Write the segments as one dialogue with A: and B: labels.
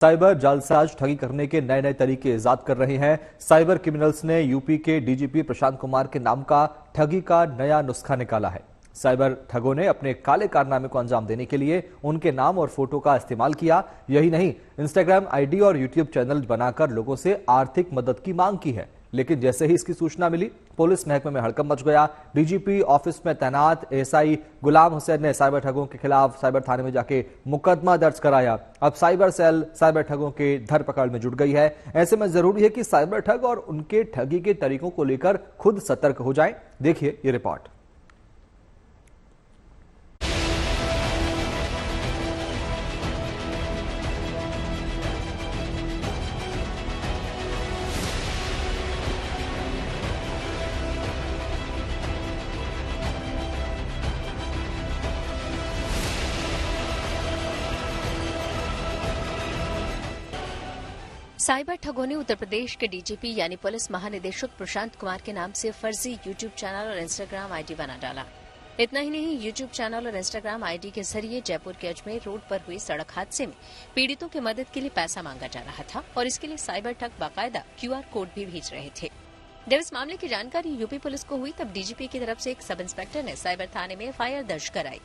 A: Cyber जालसाज ठगी करने के नए नए तरीके इजाद कर रहे हैं। साइबर क्रिमिनल्स ने यूपी के डीजीपी प्रशांत कुमार के नाम का ठगी का नया नुस्खा निकाला है। साइबर ठगों ने अपने काले कारनामे को अंजाम देने के लिए उनके नाम और फोटो का इस्तेमाल किया। यही नहीं, इंस्टाग्राम आईडी और यूट्यूब चैनल बनाकर लोगों से आर्थिक मदद की मांग की है। लेकिन जैसे ही इसकी सूचना मिली, पुलिस महकमे में हड़कंप मच गया। डीजीपी ऑफिस में तैनात एएसआई गुलाम हुसैन ने साइबर ठगों के खिलाफ साइबर थाने में जाके मुकदमा दर्ज कराया। अब साइबर सेल साइबर ठगों के धरपकड़ में जुट गई है। ऐसे में जरूरी है कि साइबर ठग और उनके ठगी के तरीकों को लेकर खुद सतर्क हो जाएं। देखिए ये रिपोर्ट।
B: साइबर ठगों ने उत्तर प्रदेश के डीजीपी यानी पुलिस महानिदेशक प्रशांत कुमार के नाम से फर्जी यूट्यूब चैनल और इंस्टाग्राम आईडी बना डाला। इतना ही नहीं, यूट्यूब चैनल और इंस्टाग्राम आईडी के जरिए जयपुर के अजमेर रोड पर हुए सड़क हादसे में पीड़ितों की मदद के लिए पैसा मांगा जा रहा था और इसके लिए साइबर ठग बाकायदा क्यूआर कोड भी भेज रहे थे। जब इस मामले की जानकारी यूपी पुलिस को हुई, तब डीजीपी की तरफ से एक सब इंस्पेक्टर ने साइबर थाने में एफआईआर दर्ज कराई।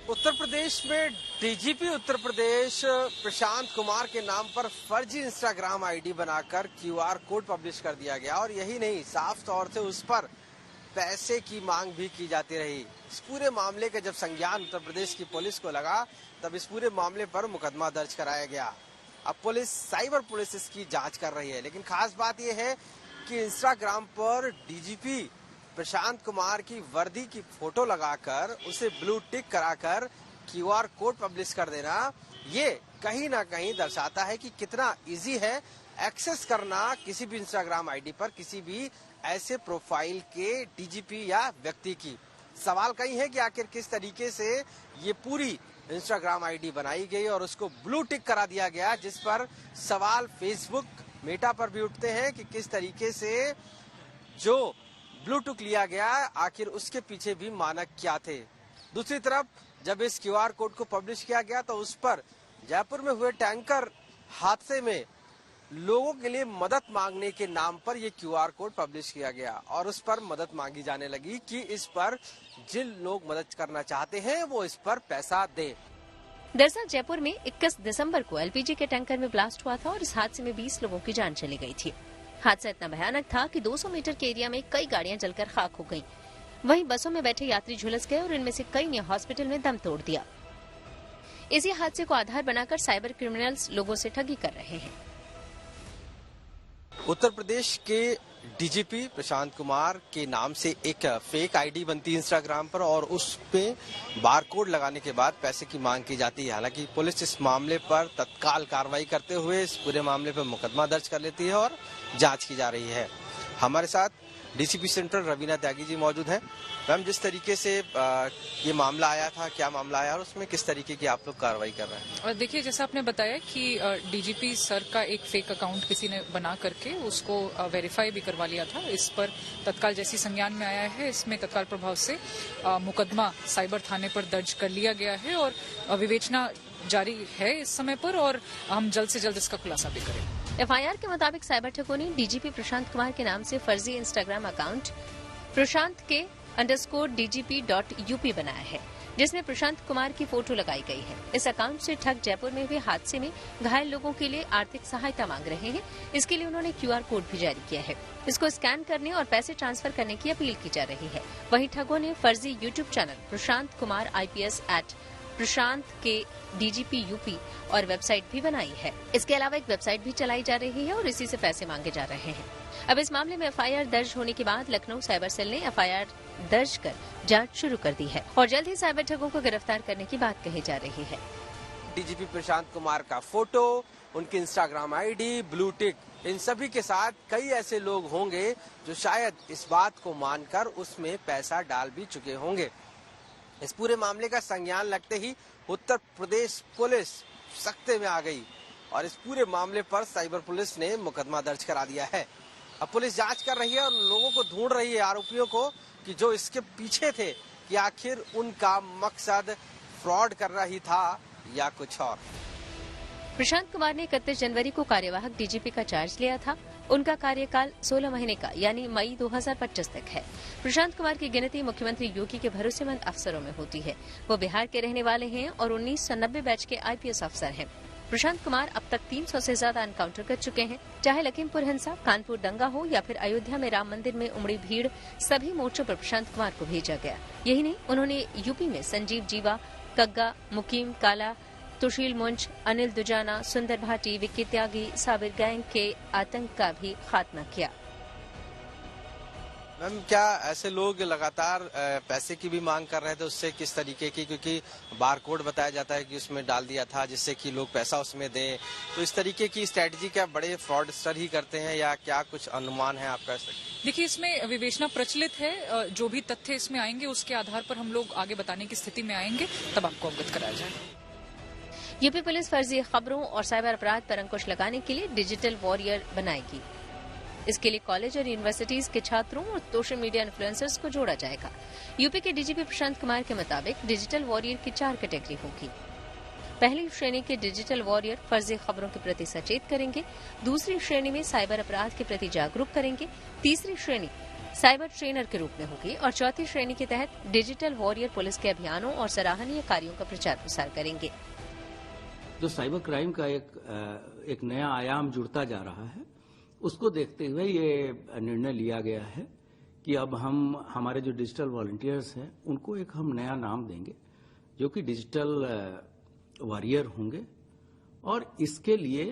C: उत्तर प्रदेश में डीजीपी उत्तर प्रदेश प्रशांत कुमार के नाम पर फर्जी इंस्टाग्राम आईडी बनाकर क्यूआर कोड पब्लिश कर दिया गया और यही नहीं, साफ तौर से उस पर पैसे की मांग भी की जाती रही। इस पूरे मामले का जब संज्ञान उत्तर प्रदेश की पुलिस को लगा, तब इस पूरे मामले पर मुकदमा दर्ज कराया गया। अब साइबर पुलिस इसकी जांच कर रही है। लेकिन खास बात यह है कि इंस्टाग्राम पर डीजीपी प्रशांत कुमार की वर्दी की फोटो लगाकर उसे ब्लू टिक कराकर क्यूआर कोड पब्लिश कर देना, ये कहीं ना कहीं दर्शाता है कि कितना इजी है एक्सेस करना किसी भी इंस्टाग्राम आईडी पर किसी भी ऐसे प्रोफाइल के डीजीपी या व्यक्ति की। सवाल कहीं है कि आखिर किस तरीके से ये पूरी इंस्टाग्राम आईडी बनाई गई और उसको ब्लू टिक करा दिया गया, जिस पर सवाल फेसबुक मेटा पर भी उठते हैं कि किस तरीके से जो ब्लू टिक लिया गया, आखिर उसके पीछे भी मानक क्या थे। दूसरी तरफ जब इस क्यूआर कोड को पब्लिश किया गया तो उस पर जयपुर में हुए टैंकर हादसे में लोगों के लिए मदद मांगने के नाम पर यह क्यूआर कोड पब्लिश किया गया और उस पर मदद मांगी जाने लगी कि इस पर जिन लोग मदद करना चाहते हैं वो इस पर पैसा दें।
B: दरअसल जयपुर में 21 दिसंबर को एलपीजी के टैंकर में ब्लास्ट हुआ था और इस हादसे में 20 लोगों की जान चली गई थी। हादसा इतना भयानक था कि 200 मीटर के एरिया में कई गाड़ियां जलकर खाक हो गईं। वहीं बसों में बैठे यात्री झुलस गए और इनमें से कई ने हॉस्पिटल में दम तोड़ दिया। इसी हादसे को आधार बनाकर साइबर क्रिमिनल्स लोगों से ठगी कर रहे हैं।
C: उत्तर प्रदेश के डीजीपी प्रशांत कुमार के नाम से एक फेक आईडी बनती है इंस्टाग्राम पर और उस पे बारकोड लगाने के बाद पैसे की मांग की जाती है। हालांकि पुलिस इस मामले पर तत्काल कार्रवाई करते हुए इस पूरे मामले पर मुकदमा दर्ज कर लेती है और जांच की जा रही है। हमारे साथ डीसीपी सेंट्रल रवीना त्यागी जी मौजूद हैं। मैम, जिस तरीके से ये मामला आया था, क्या मामला आया और उसमें किस तरीके की आप लोग कार्रवाई कर रहे हैं?
D: और देखिए, जैसा आपने बताया कि डीजीपी सर का एक फेक अकाउंट किसी ने बना करके उसको वेरीफाई भी करवा लिया था। इस पर तत्काल जैसी संज्ञान में आया है, इसमें तत्काल प्रभाव से मुकदमा साइबर थाने पर दर्ज कर लिया गया है और विवेचना जारी है इस समय पर और हम जल्द से जल्द इसका खुलासा भी करेंगे।
B: एफआईआर के मुताबिक साइबर ठगों ने डीजीपी प्रशांत कुमार के नाम से फर्जी इंस्टाग्राम अकाउंट प्रशांत के _dgp.up बनाया है, जिसमें प्रशांत कुमार की फोटो लगाई गई है। इस अकाउंट से ठग जयपुर में हुए हादसे में घायल लोगों के लिए आर्थिक सहायता मांग रहे हैं। इसके लिए उन्होंने क्यूआर कोड भी जारी किया है। इसको स्कैन करने और पैसे ट्रांसफर करने की अपील की जा रही है। वहीं ठगों ने फर्जी YouTube channel Prashant Kumar IPS प्रशांत के डीजीपी यूपी और वेबसाइट भी बनाई है। इसके अलावा एक वेबसाइट भी चलाई जा रही है और इसी से पैसे मांगे जा रहे हैं। अब इस मामले में एफआईआर दर्ज होने के बाद लखनऊ साइबर सेल ने एफआईआर दर्ज कर जांच शुरू कर दी है और जल्द ही साइबर ठगों को गिरफ्तार करने की बात कही जा रही है।
C: डीजीपी प्रशांत कुमार का फोटो, उनकी इंस्टाग्राम आईडी, ब्लू टिक, इन सभी के साथ कई ऐसे लोग होंगे जो शायद इस बात को मानकर उसमें पैसा डाल भी चुके होंगे। इस पूरे मामले का संज्ञान लगते ही उत्तर प्रदेश पुलिस सख्ते में आ गई और इस पूरे मामले पर साइबर पुलिस ने मुकदमा दर्ज करा दिया है। अब पुलिस जांच कर रही है और लोगों को ढूंढ रही है, आरोपियों को, कि जो इसके पीछे थे, कि आखिर उनका मकसद फ्रॉड करना ही था या कुछ और।
B: प्रशांत कुमार ने 31 जनवरी को कार्यवाहक डीजीपी का चार्ज लिया था। उनका कार्यकाल 16 महीने का यानी मई 2025 तक है। प्रशांत कुमार की गिनती मुख्यमंत्री योगी के भरोसेमंद अफसरों में होती है। वो बिहार के रहने वाले हैं और 1990 बैच के आईपीएस अफसर हैं। प्रशांत कुमार अब तक 300 से ज्यादा एनकाउंटर कर चुके हैं। चाहे लखीमपुर हिंसा, कानपुर दंगा हो या फिर अयोध्या में राम मंदिर में उमड़ी भीड़, सभी मोर्चों पर प्रशांत कुमार को भेजा गया। यही नहीं, उन्होंने यूपी में संजीव जीवा, कग्गा, मुकीम काला, सुशील मुंज, अनिल दुजाना, सुंदर भाटी, विक्की त्यागी, साबिर गैंग के आतंक का भी खात्मा किया।
C: मैम, क्या ऐसे लोग लगातार पैसे की भी मांग कर रहे थे? उससे किस तरीके की, क्योंकि बारकोड बताया जाता है कि उसमें डाल दिया था जिससे कि लोग पैसा उसमें दें, तो इस तरीके की स्ट्रैटेजी क्या बड़े फ्रॉडस्टर ही करते हैं या क्या कुछ अनुमान है आपका?
D: देखिए, इसमें विवेचना प्रचलित है। जो भी तथ्य इसमें आएंगे उसके आधार पर हम लोग आगे बताने की स्थिति में आएंगे, तब आपको अवगत कराया जाएगा।
B: यूपी पुलिस फर्जी खबरों और साइबर अपराध पर अंकुश लगाने के लिए डिजिटल वॉरियर बनाएगी। इसके लिए कॉलेज और यूनिवर्सिटीज के छात्रों और सोशल मीडिया इन्फ्लुएंसर्स को जोड़ा जाएगा। यूपी के डीजीपी प्रशांत कुमार के मुताबिक डिजिटल वॉरियर की 4 कैटेगरी होगी। पहली श्रेणी के डिजिटल वॉरियर फर्जी खबरों के प्रति सचेत करेंगे। दूसरी श्रेणी में साइबर अपराध के प्रति जागरूक करेंगे। तीसरी श्रेणी साइबर ट्रेनर के रूप में होगी और चौथी श्रेणी के तहत डिजिटल वॉरियर पुलिस के अभियानों और सराहनीय कार्यों का प्रचार प्रसार करेंगे।
E: जो साइबर क्राइम का एक नया आयाम जुड़ता जा रहा है, उसको देखते हुए ये निर्णय लिया गया है कि अब हम हमारे जो डिजिटल वॉलंटियर्स हैं उनको एक हम नया नाम देंगे जो कि डिजिटल वॉरियर होंगे। और इसके लिए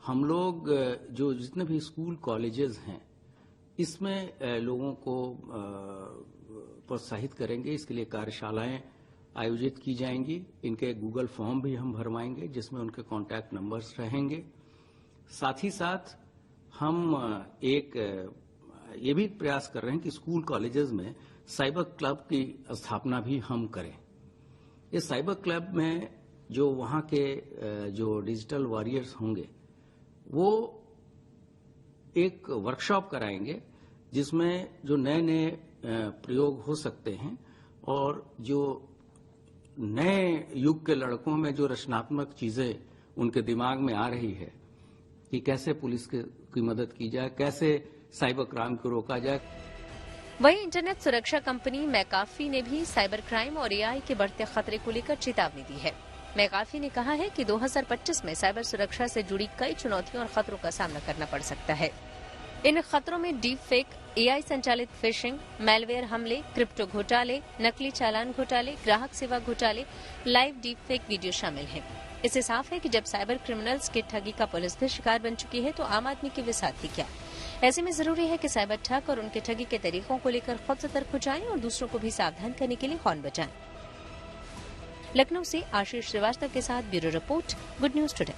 E: हम लोग जो जितने भी स्कूल कॉलेजेस हैं इसमें लोगों को प्रोत्साहित करेंगे। इसके लिए कार्यशालाएं आयोजित की जाएंगी। इनके गूगल फॉर्म भी हम भरवाएंगे जिसमें उनके कॉन्टैक्ट नंबर्स रहेंगे। साथ ही साथ हम एक ये भी प्रयास कर रहे हैं कि स्कूल कॉलेजेस में साइबर क्लब की स्थापना भी हम करें। इस साइबर क्लब में जो वहाँ के जो डिजिटल वॉरियर्स होंगे वो एक वर्कशॉप कराएंगे जिसमें जो नए नए प्रयोग हो सकते हैं और जो नए युग के लड़कों में जो रचनात्मक चीजें उनके दिमाग में आ रही है कि कैसे पुलिस की मदद की जाए, कैसे साइबर क्राइम को रोका जाए।
B: वहीं इंटरनेट सुरक्षा कंपनी मैकाफी ने भी साइबर क्राइम और एआई के बढ़ते खतरे को लेकर चेतावनी दी है। मैकाफी ने कहा है कि 2025 में साइबर सुरक्षा से जुड़ी कई चुनौतियों और खतरों का सामना करना पड़ सकता है। इन खतरों में डीप फेक, एआई संचालित फिशिंग, मैलवेयर हमले, क्रिप्टो घोटाले, नकली चालान घोटाले, ग्राहक सेवा घोटाले, लाइव डीप फेक वीडियो शामिल हैं। इससे साफ है कि जब साइबर क्रिमिनल्स के ठगी का पुलिस भी शिकार बन चुकी है तो आम आदमी के साथ ही क्या। ऐसे में जरूरी है कि साइबर ठग और उनके ठगी के तरीकों को लेकर खुद सतर्क हो जाएं और दूसरों को भी सावधान करने के लिए हॉर्न बजाएं। लखनऊ से आशीष श्रीवास्तव के साथ bureau report, good news today.